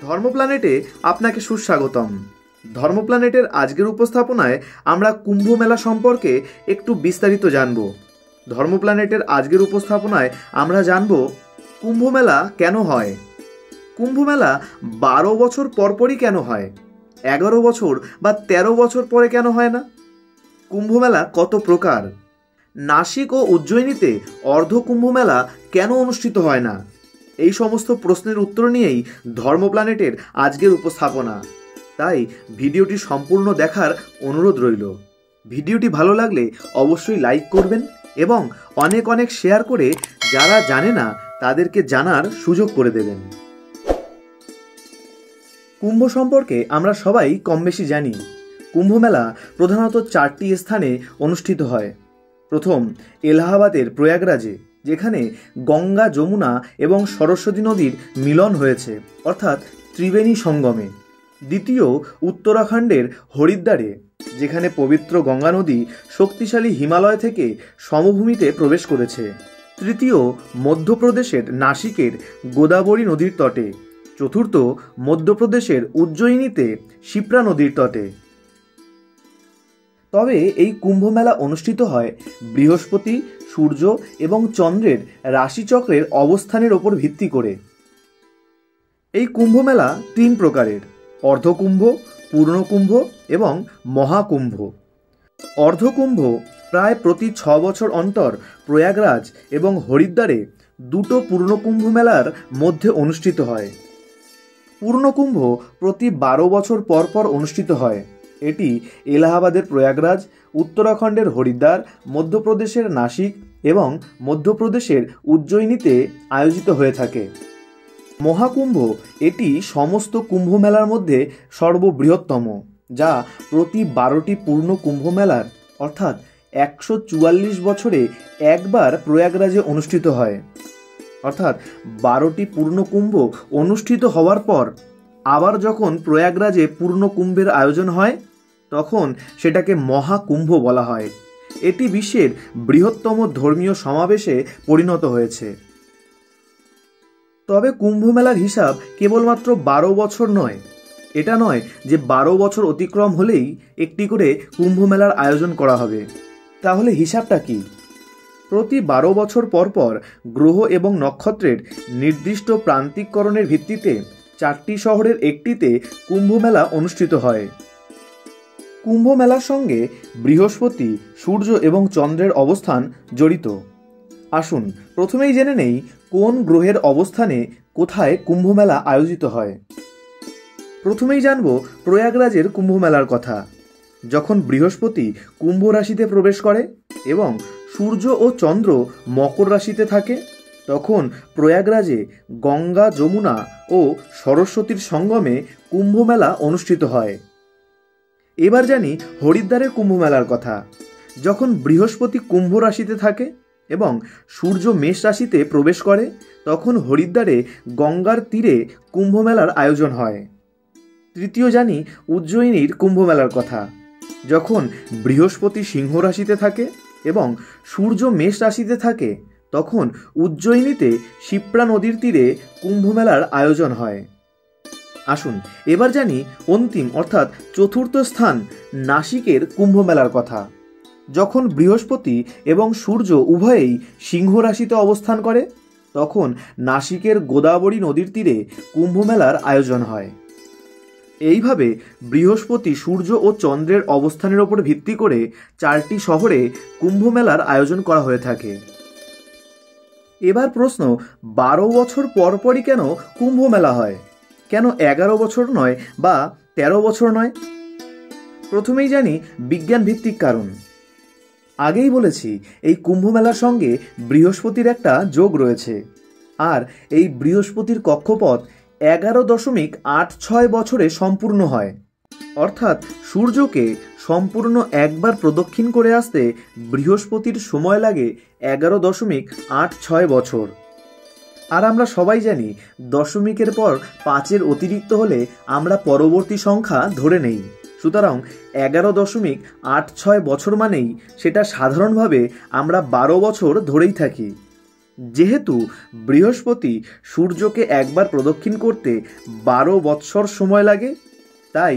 ধর্ম প্ল্যানেটে আপনাকে সুস্বাগতম। ধর্ম প্ল্যানেটের আজকের উপস্থাপনায় আমরা কুম্ভ মেলা সম্পর্কে একটু বিস্তারিত জানব। ধর্ম প্ল্যানেটের আজকের উপস্থাপনায় আমরা জানব কুম্ভ মেলা কেন হয়, কুম্ভ মেলা 12 বছর পরপরই কেন হয়, 11 বছর বা 13 বছর পরে কেন হয় না, কুম্ভ মেলা কত প্রকার, নাসিক ও উজ্জয়িনীতে অর্ধ কুম্ভ মেলা কেন অনুষ্ঠিত হয় না, এই সমস্ত প্রশ্নের উত্তর নিয়েই ধর্ম প্ল্যানেটের আজকের উপস্থাপনা। তাই ভিডিওটি সম্পূর্ণ দেখার অনুরোধ রইল। ভিডিওটি ভালো লাগলে অবশ্যই লাইক করবেন এবং অনেক অনেক শেয়ার করে যারা জানে না তাদেরকে জানার সুযোগ করে দেবেন। কুম্ভ সম্পর্কে আমরা সবাই কম বেশি জানি। কুম্ভ মেলা প্রধানত 4টি স্থানে অনুষ্ঠিত হয়। প্রথম, এলাহাবাদের প্রয়াগরাজে, যেখানে গঙ্গা, যমুনা এবং সরস্বতী নদীর মিলন হয়েছে, অর্থাৎ ত্রিবেণী সঙ্গমে। দ্বিতীয়, উত্তরাখণ্ডের হরিদ্বারে, যেখানে পবিত্র গঙ্গা নদী শক্তিশালী হিমালয় থেকে সমভূমিতে প্রবেশ করেছে। তৃতীয়, মধ্যপ্রদেশের নাসিকের গোদাবরী নদীর তটে। চতুর্থ, মধ্যপ্রদেশের উজ্জয়িনীতে শিপ্রা নদীর তটে। তবে এই কুম্ভ মেলা অনুষ্ঠিত হয় বৃহস্পতি, সূর্য এবং চন্দ্রের রাশিচক্রের অবস্থানের ওপর ভিত্তি করে। এই কুম্ভ মেলা 3 প্রকারের: অর্ধকুম্ভ, পূর্ণকুম্ভ এবং মহাকুম্ভ। অর্ধকুম্ভ প্রায় প্রতি 6 বছর অন্তর প্রয়াগরাজ এবং হরিদ্বারে 2টো পূর্ণকুম্ভ মেলার মধ্যে অনুষ্ঠিত হয়। পূর্ণকুম্ভ প্রতি 12 বছর পর পর অনুষ্ঠিত হয়। এটি এলাহাবাদের প্রয়াগরাজ, উত্তরাখণ্ডের হরিদ্বার, মধ্যপ্রদেশের নাসিক এবং মধ্যপ্রদেশের উজ্জয়িনীতে আয়োজিত হয়ে থাকে। মহাকুম্ভ এটি সমস্ত কুম্ভ মেলার মধ্যে সর্ববৃহত্তম, যা প্রতি 12টি পূর্ণ কুম্ভ মেলার অর্থাৎ 144 বছরে একবার প্রয়াগরাজে অনুষ্ঠিত হয়। অর্থাৎ 12টি পূর্ণ কুম্ভ অনুষ্ঠিত হওয়ার পর আবার যখন প্রয়াগরাজে পূর্ণ কুম্ভের আয়োজন হয়, তখন সেটাকে মহাকুম্ভ বলা হয়। এটি বিশ্বের বৃহত্তম ধর্মীয় সমাবেশে পরিণত হয়েছে। তবে কুম্ভ মেলার হিসাব কেবলমাত্র 12 বছর নয়। এটা নয় যে 12 বছর অতিক্রম হলেই একটি করে কুম্ভ মেলার আয়োজন করা হবে। তাহলে হিসাবটা কি? প্রতি 12 বছর পর পর গ্রহ এবং নক্ষত্রের নির্দিষ্ট প্রান্তিককরণের ভিত্তিতে 4টি শহরের একটিতে কুম্ভ মেলা অনুষ্ঠিত হয়। কুম্ভ মেলার সঙ্গে বৃহস্পতি, সূর্য এবং চন্দ্রের অবস্থান জড়িত। আসুন প্রথমেই জেনে নেই কোন গ্রহের অবস্থানে কোথায় কুম্ভ মেলা আয়োজিত হয়। প্রথমেই জানব প্রয়াগরাজের কুম্ভ মেলার কথা। যখন বৃহস্পতি কুম্ভ রাশিতে প্রবেশ করে এবং সূর্য ও চন্দ্র মকর রাশিতে থাকে, তখন প্রয়াগরাজে গঙ্গা, যমুনা ও সরস্বতীর সঙ্গমে কুম্ভ মেলা অনুষ্ঠিত হয়। এবার জানি হরিদ্বারের কুম্ভ মেলার কথা। যখন বৃহস্পতি কুম্ভ রাশিতে থাকে এবং সূর্য মেষ রাশিতে প্রবেশ করে, তখন হরিদ্বারে গঙ্গার তীরে কুম্ভ মেলার আয়োজন হয়। তৃতীয় জানি উজ্জয়িনীর কুম্ভ মেলার কথা। যখন বৃহস্পতি সিংহ রাশিতে থাকে এবং সূর্য মেষ রাশিতে থাকে, তখন উজ্জয়িনীতে শিপ্রা নদীর তীরে কুম্ভ মেলার আয়োজন হয়। আসুন এবার জানি অন্তিম অর্থাৎ চতুর্থ স্থান নাসিকের কুম্ভ মেলার কথা। যখন বৃহস্পতি এবং সূর্য উভয়েই সিংহ রাশিতে অবস্থান করে, তখন নাসিকের গোদাবরী নদীর তীরে কুম্ভ মেলার আয়োজন হয়। এইভাবে বৃহস্পতি, সূর্য ও চন্দ্রের অবস্থানের ওপর ভিত্তি করে 4টি শহরে কুম্ভ মেলার আয়োজন করা হয়ে থাকে। এবার প্রশ্ন, 12 বছর পরপরই কেন কুম্ভ মেলা হয়? কেন 11 বছর নয় বা 13 বছর নয়? প্রথমেই জানি বিজ্ঞান ভিত্তিক কারণ। আগেই বলেছি এই কুম্ভ মেলার সঙ্গে বৃহস্পতির একটা যোগ রয়েছে, আর এই বৃহস্পতির কক্ষপথ 11.86 বছরে সম্পূর্ণ হয়। অর্থাৎ সূর্যকে সম্পূর্ণ একবার প্রদক্ষিণ করে আসতে বৃহস্পতির সময় লাগে 11.86 বছর। আর আমরা সবাই জানি দশমিকের পর 5-এর অতিরিক্ত হলে আমরা পরবর্তী সংখ্যা ধরে নেই। সুতরাং 11.86 বছর মানেই সেটা সাধারণভাবে আমরা 12 বছর ধরেই থাকি। যেহেতু বৃহস্পতি সূর্যকে একবার প্রদক্ষিণ করতে 12 বৎসর সময় লাগে, তাই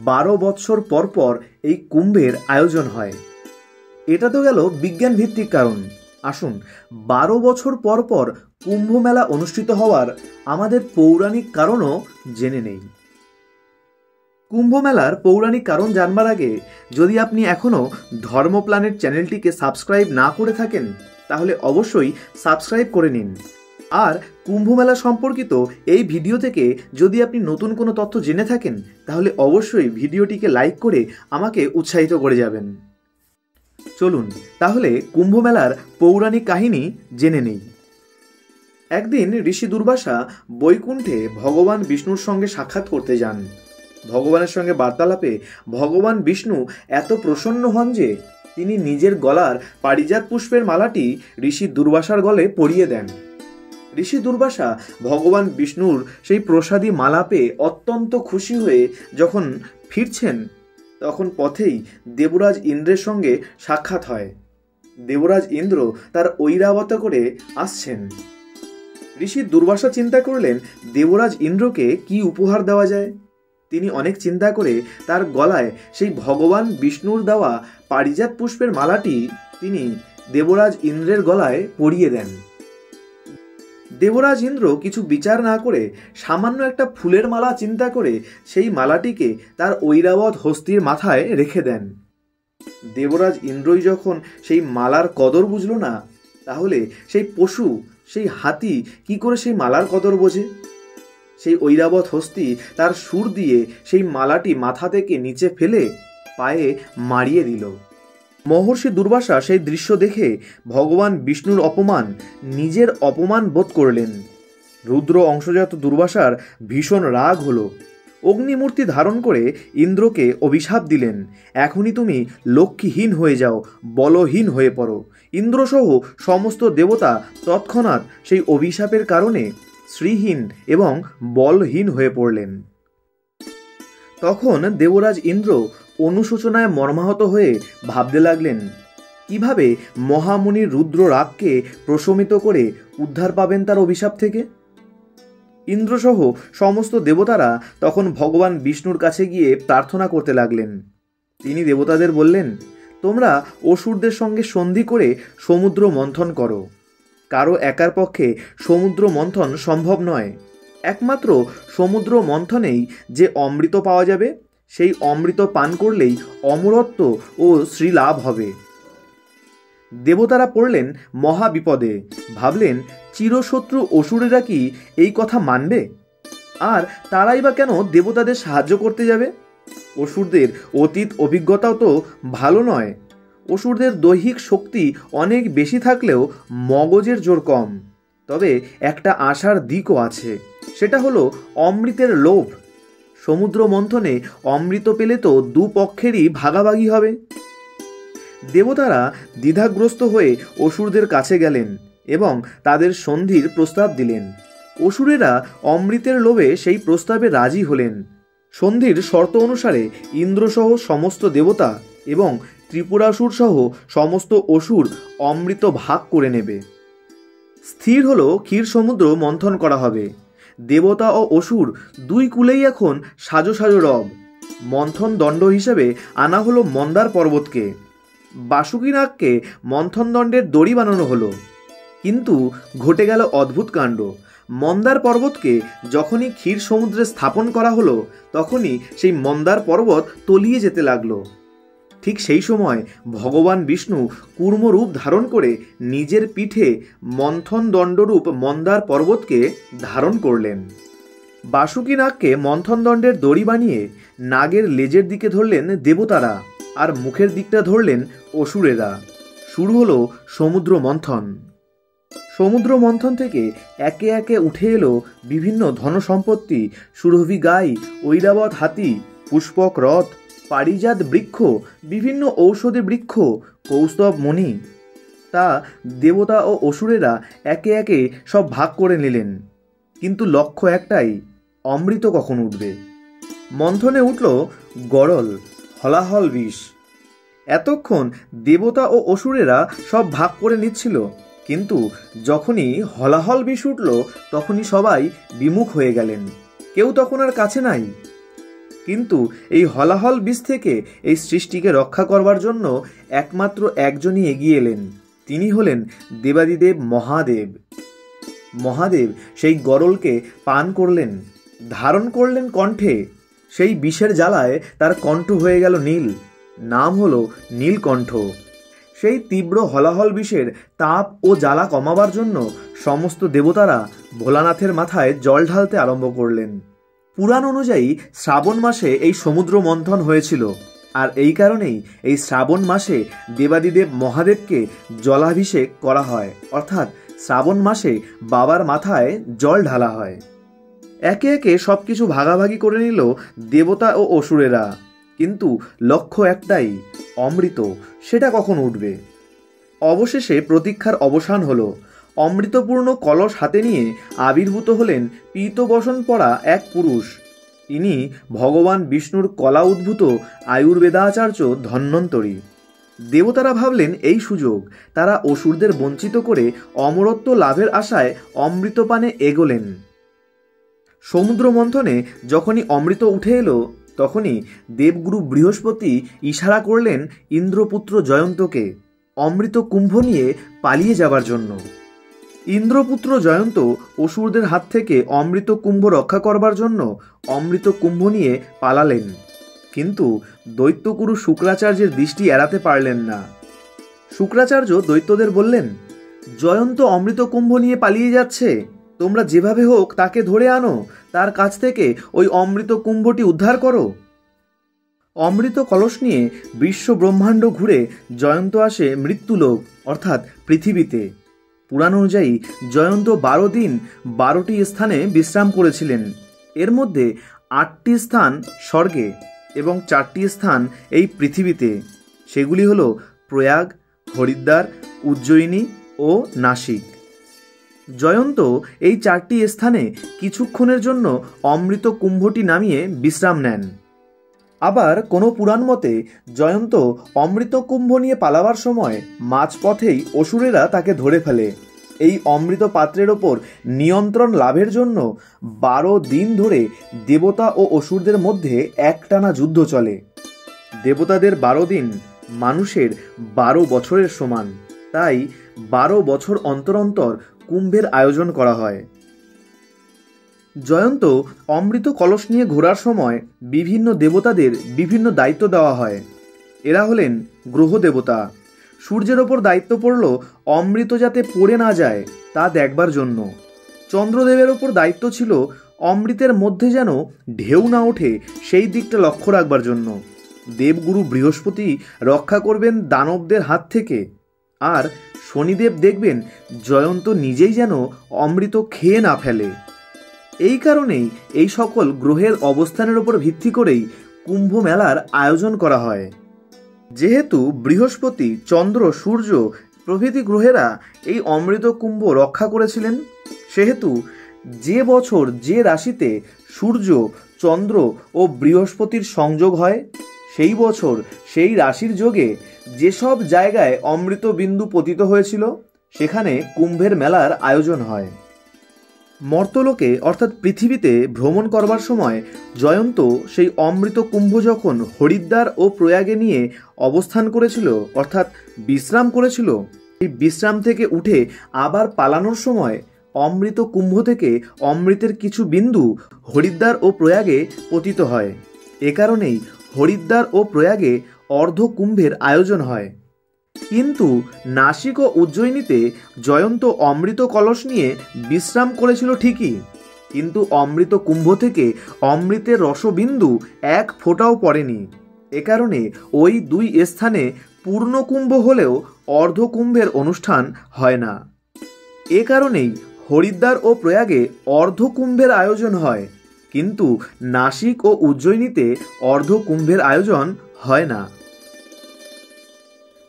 12 বৎসর পর পর এই কুম্ভের আয়োজন হয়। এটা তো গেল বিজ্ঞান ভিত্তিক কারণ। আসুন 12 বছর পর পর কুম্ভ মেলা অনুষ্ঠিত হওয়ার আমাদের পৌরাণিক কারণও জেনে নেই। কুম্ভ মেলার পৌরাণিক কারণ জানবার আগে যদি আপনি এখনও ধর্ম প্ল্যানেট চ্যানেলটিকে সাবস্ক্রাইব না করে থাকেন, তাহলে অবশ্যই সাবস্ক্রাইব করে নিন। আর কুম্ভ মেলা সম্পর্কিত এই ভিডিও থেকে যদি আপনি নতুন কোনো তথ্য জেনে থাকেন, তাহলে অবশ্যই ভিডিওটিকে লাইক করে আমাকে উৎসাহিত করে যাবেন। চলুন তাহলে কুম্ভ মেলার পৌরাণিক কাহিনী জেনে নেই। একদিন ঋষি দুর্বাসা বৈকুণ্ঠে ভগবান বিষ্ণুর সঙ্গে সাক্ষাৎ করতে যান। ভগবানের সঙ্গে বার্তালাপে ভগবান বিষ্ণু এত প্রসন্ন হন যে তিনি নিজের গলার পারিজাত পুষ্পের মালাটি ঋষি দুর্বাসার গলে পরিয়ে দেন। ঋষি দুর্বাসা ভগবান বিষ্ণুর সেই প্রসাদী মালা পেয়ে অত্যন্ত খুশি হয়ে যখন ফিরছেন, তখন পথেই দেবরাজ ইন্দ্রের সঙ্গে সাক্ষাৎ হয়। দেবরাজ ইন্দ্র তার ঐরাবত করে আসছেন। ঋষি দুর্বাসা চিন্তা করলেন দেবরাজ ইন্দ্রকে কি উপহার দেওয়া যায়। তিনি অনেক চিন্তা করে তার গলায় সেই ভগবান বিষ্ণুর দেওয়া পারিজাত পুষ্পের মালাটি তিনি দেবরাজ ইন্দ্রের গলায় পরিয়ে দেন। দেবরাজ ইন্দ্র কিছু বিচার না করে সামান্য একটা ফুলের মালা চিন্তা করে সেই মালাটিকে তার ঐরাবত হস্তির মাথায় রেখে দেন। দেবরাজ ইন্দ্রই যখন সেই মালার কদর বুঝল না, তাহলে সেই পশু, সেই হাতি কি করে সেই মালার কদর বোঝে? সেই ঐরাবত হস্তি তার সুর দিয়ে সেই মালাটি মাথা থেকে নিচে ফেলে পায়ে মারিয়ে দিল। মহর্ষি দুর্বাসা সেই দৃশ্য দেখে ভগবান বিষ্ণুর অপমান, নিজের অপমান বোধ করলেন। রুদ্র অংশজাত দুর্বাসার ভীষণ রাগ হলো। অগ্নিমূর্তি ধারণ করে ইন্দ্রকে অভিশাপ দিলেন, এখনই তুমি লক্ষ্মীহীন হয়ে যাও, বলহীন হয়ে পড়ো। ইন্দ্রসহ সমস্ত দেবতা তৎক্ষণাৎ সেই অভিশাপের কারণে শ্রীহীন এবং বলহীন হয়ে পড়লেন। তখন দেবরাজ ইন্দ্র অনুশোচনায় মর্মাহত হয়ে ভাবতে লাগলেন কিভাবে মহামুনির রুদ্র রাগকে প্রশমিত করে উদ্ধার পাবেন তার অভিশাপ থেকে। ইন্দ্রসহ সমস্ত দেবতারা তখন ভগবান বিষ্ণুর কাছে গিয়ে প্রার্থনা করতে লাগলেন। তিনি দেবতাদের বললেন, তোমরা অসুরদের সঙ্গে সন্ধি করে সমুদ্র মন্থন করো। কারো একার পক্ষে সমুদ্র মন্থন সম্ভব নয়। একমাত্র সমুদ্র মন্থনেই যে অমৃত পাওয়া যাবে, সেই অমৃত পান করলেই অমরত্ব ও শ্রীলাভ হবে। দেবতারা পড়লেন মহা বিপদে। ভাবলেন চিরশত্রু অসুরেরা কি এই কথা মানবে? আর তারাই বা কেন দেবতাদের সাহায্য করতে যাবে? অসুরদের অতীত অভিজ্ঞতাও তো ভালো নয়। অসুরদের দৈহিক শক্তি অনেক বেশি থাকলেও মগজের জোর কম। তবে একটা আশার দিকও আছে, সেটা হলো অমৃতের লোভ। সমুদ্র মন্থনে অমৃত পেলে তো দুপক্ষেরই ভাগাভাগি হবে। দেবতারা দ্বিধাগ্রস্ত হয়ে অসুরদের কাছে গেলেন এবং তাদের সন্ধির প্রস্তাব দিলেন। অসুরেরা অমৃতের লোভে সেই প্রস্তাবে রাজি হলেন। সন্ধির শর্ত অনুসারে ইন্দ্রসহ সমস্ত দেবতা এবং ত্রিপুরাসুর সহ সমস্ত অসুর অমৃত ভাগ করে নেবে। স্থির হলো ক্ষীর সমুদ্র মন্থন করা হবে। দেবতা ও অসুর দুই কুলেই এখন সাজো সাজো রব। মন্থন দণ্ড হিসেবে আনা হলো মন্দার পর্বতকে। বাসুকীনাগকে মন্থন দণ্ডের দড়ি বানানো হলো। কিন্তু ঘটে গেল অদ্ভুত কাণ্ড। মন্দার পর্বতকে যখনই ক্ষীর সমুদ্রে স্থাপন করা হলো, তখনই সেই মন্দার পর্বত তলিয়ে যেতে লাগলো। ঠিক সেই সময় ভগবান বিষ্ণু কূর্মরূপ ধারণ করে নিজের পিঠে মন্থন দণ্ডরূপ মন্দার পর্বতকে ধারণ করলেন। বাসুকীনাগকে মন্থন দণ্ডের দড়ি বানিয়ে নাগের লেজের দিকে ধরলেন দেবতারা, আর মুখের দিকটা ধরলেন অসুরেরা। শুরু হলো সমুদ্র মন্থন। সমুদ্র মন্থন থেকে একে একে উঠে এলো বিভিন্ন ধনসম্পত্তি, সুরভি গাই, ঐরাবত হাতি, পুষ্পক রথ, পারিজাত বৃক্ষ, বিভিন্ন ঔষধি বৃক্ষ, কৌস্তব মণি। তা দেবতা ও অসুরেরা একে একে সব ভাগ করে নিলেন। কিন্তু লক্ষ্য একটাই, অমৃত কখন উঠবে। মন্থনে উঠল গরল, হলাহল বিষ। এতক্ষণ দেবতা ও অসুরেরা সব ভাগ করে নিচ্ছিল, কিন্তু যখনই হলাহল বিষ উঠল তখনই সবাই বিমুখ হয়ে গেলেন, কেউ তখন আর কাছে নাই। কিন্তু এই হলাহল বিষ থেকে এই সৃষ্টিকে রক্ষা করবার জন্য একমাত্র একজনই এগিয়ে এলেন, তিনি হলেন দেবাদিদেব মহাদেব। মহাদেব সেই গরলকে পান করলেন, ধারণ করলেন কণ্ঠে। সেই বিষের জ্বালায় তার কণ্ঠ হয়ে গেল নীল, নাম হলো নীলকণ্ঠ। সেই তীব্র হলাহল বিষের তাপ ও জ্বালা কমাবার জন্য সমস্ত দেবতারা ভোলানাথের মাথায় জল ঢালতে আরম্ভ করলেন। পুরাণ অনুযায়ী শ্রাবণ মাসে এই সমুদ্র মন্থন হয়েছিল, আর এই কারণেই এই শ্রাবণ মাসে দেবাদিদেব মহাদেবকে জলাভিষেক করা হয়, অর্থাৎ শ্রাবণ মাসে বাবার মাথায় জল ঢালা হয়। একে একে সবকিছু ভাগাভাগি করে নিল দেবতা ও অসুরেরা, কিন্তু লক্ষ্য একটাই, অমৃত সেটা কখন উঠবে। অবশেষে প্রতীক্ষার অবসান হলো। অমৃতপূর্ণ কলস হাতে নিয়ে আবির্ভূত হলেন পীতবসন পরা এক পুরুষ। তিনি ভগবান বিষ্ণুর কলা উদ্ভূত আয়ুর্বেদাচার্য ধন্বন্তরী। দেবতারা ভাবলেন এই সুযোগ, তারা অসুরদের বঞ্চিত করে অমরত্ব লাভের আশায় অমৃতপানে এগোলেন। সমুদ্র মন্থনে যখনই অমৃত উঠে এলো তখনই দেবগুরু বৃহস্পতি ইশারা করলেন ইন্দ্রপুত্র জয়ন্তকে অমৃত কুম্ভ নিয়ে পালিয়ে যাবার জন্য। ইন্দ্রপুত্র জয়ন্ত অসুরদের হাত থেকে অমৃত কুম্ভ রক্ষা করবার জন্য অমৃত কুম্ভ নিয়ে পালালেন, কিন্তু দৈত্যগুরু শুক্রাচার্যের দৃষ্টি এড়াতে পারলেন না। শুক্রাচার্য দৈত্যদের বললেন, জয়ন্ত অমৃত কুম্ভ নিয়ে পালিয়ে যাচ্ছে, তোমরা যেভাবে হোক তাকে ধরে আনো, তার কাছ থেকে ওই অমৃত কুম্ভটি উদ্ধার করো। অমৃত কলস নিয়ে বিশ্ব ব্রহ্মাণ্ড ঘুরে জয়ন্ত আসে মৃত্যুলোক অর্থাৎ পৃথিবীতে। পুরাণ অনুযায়ী জয়ন্ত 12 দিন 12টি স্থানে বিশ্রাম করেছিলেন। এর মধ্যে 8টি স্থান স্বর্গে এবং 4টি স্থান এই পৃথিবীতে। সেগুলি হল প্রয়াগ, হরিদ্বার, উজ্জয়িনী ও নাসিক। জয়ন্ত এই 4টি স্থানে কিছুক্ষণের জন্য অমৃত কুম্ভটি নামিয়ে বিশ্রাম নেন। আবার কোনো পুরাণ মতে জয়ন্ত অমৃত কুম্ভ নিয়ে পালাবার সময় মাঝপথেই অসুরেরা তাকে ধরে ফেলে। এই অমৃত পাত্রের ওপর নিয়ন্ত্রণ লাভের জন্য 12 দিন ধরে দেবতা ও অসুরদের মধ্যে একটানা যুদ্ধ চলে। দেবতাদের 12 দিন মানুষের 12 বছরের সমান, তাই 12 বছর অন্তর অন্তর কুম্ভের আয়োজন করা হয়। জয়ন্ত অমৃত কলস নিয়ে ঘোরার সময় বিভিন্ন দেবতাদের বিভিন্ন দায়িত্ব দেওয়া হয়। এরা হলেন গ্রহ দেবতা। সূর্যের ওপর দায়িত্ব পড়ল অমৃত যাতে পড়ে না যায় তা দেখবার জন্য। চন্দ্রদেবের ওপর দায়িত্ব ছিল অমৃতের মধ্যে যেন ঢেউ না ওঠে সেই দিকটা লক্ষ্য রাখবার জন্য। দেবগুরু বৃহস্পতি রক্ষা করবেন দানবদের হাত থেকে, আর শনিদেব দেখবেন জয়ন্ত নিজেই যেন অমৃত খেয়ে না ফেলে। এই কারণেই এই সকল গ্রহের অবস্থানের উপর ভিত্তি করেই কুম্ভ মেলার আয়োজন করা হয়। যেহেতু বৃহস্পতি, চন্দ্র, সূর্য প্রভৃতি গ্রহেরা এই অমৃত কুম্ভ রক্ষা করেছিলেন, সেহেতু যে বছর যে রাশিতে সূর্য, চন্দ্র ও বৃহস্পতির সংযোগ হয় সেই বছর সেই রাশির যোগে যেসব জায়গায় অমৃত বিন্দু পতিত হয়েছিল সেখানে কুম্ভের মেলার আয়োজন হয়। মর্তলোকে অর্থাৎ পৃথিবীতে ভ্রমণ করবার সময় জয়ন্ত সেই অমৃত কুম্ভ যখন হরিদ্বার ও প্রয়াগে নিয়ে অবস্থান করেছিল অর্থাৎ বিশ্রাম করেছিল, এই বিশ্রাম থেকে উঠে আবার পালানোর সময় অমৃত কুম্ভ থেকে অমৃতের কিছু বিন্দু হরিদ্বার ও প্রয়াগে পতিত হয়। এ কারণেই হরিদ্বার ও প্রয়াগে অর্ধ কুম্ভের আয়োজন হয়। কিন্তু নাসিক ও উজ্জয়িনীতে জয়ন্ত অমৃত কলস নিয়ে বিশ্রাম করেছিল ঠিকই, কিন্তু অমৃত কুম্ভ থেকে অমৃতের রসবিন্দু এক ফোঁটাও পড়েনি। এ কারণে ওই 2 স্থানে পূর্ণ কুম্ভ হলেও অর্ধ কুম্ভের অনুষ্ঠান হয় না। এ কারণেই হরিদ্বার ও প্রয়াগে অর্ধ কুম্ভের আয়োজন হয়, কিন্তু নাসিক ও উজ্জয়িনীতে অর্ধ কুম্ভের আয়োজন হয় না।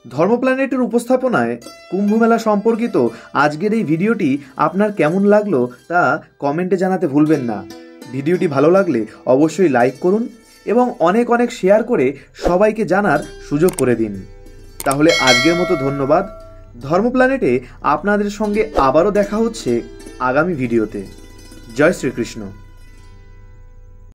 ধর্মপ্ল্যানেটের উপস্থাপনায় কুম্ভমেলা সম্পর্কিত আজকের এই ভিডিওটি আপনার কেমন লাগলো তা কমেন্টে জানাতে ভুলবেন না। ভিডিওটি ভালো লাগলে অবশ্যই লাইক করুন এবং অনেক অনেক শেয়ার করে সবাইকে জানার সুযোগ করে দিন। তাহলে আজকের মতো ধন্যবাদ। ধর্ম প্ল্যানেটে আপনাদের সঙ্গে আবারও দেখা হচ্ছে আগামী ভিডিওতে। জয় শ্রীকৃষ্ণ।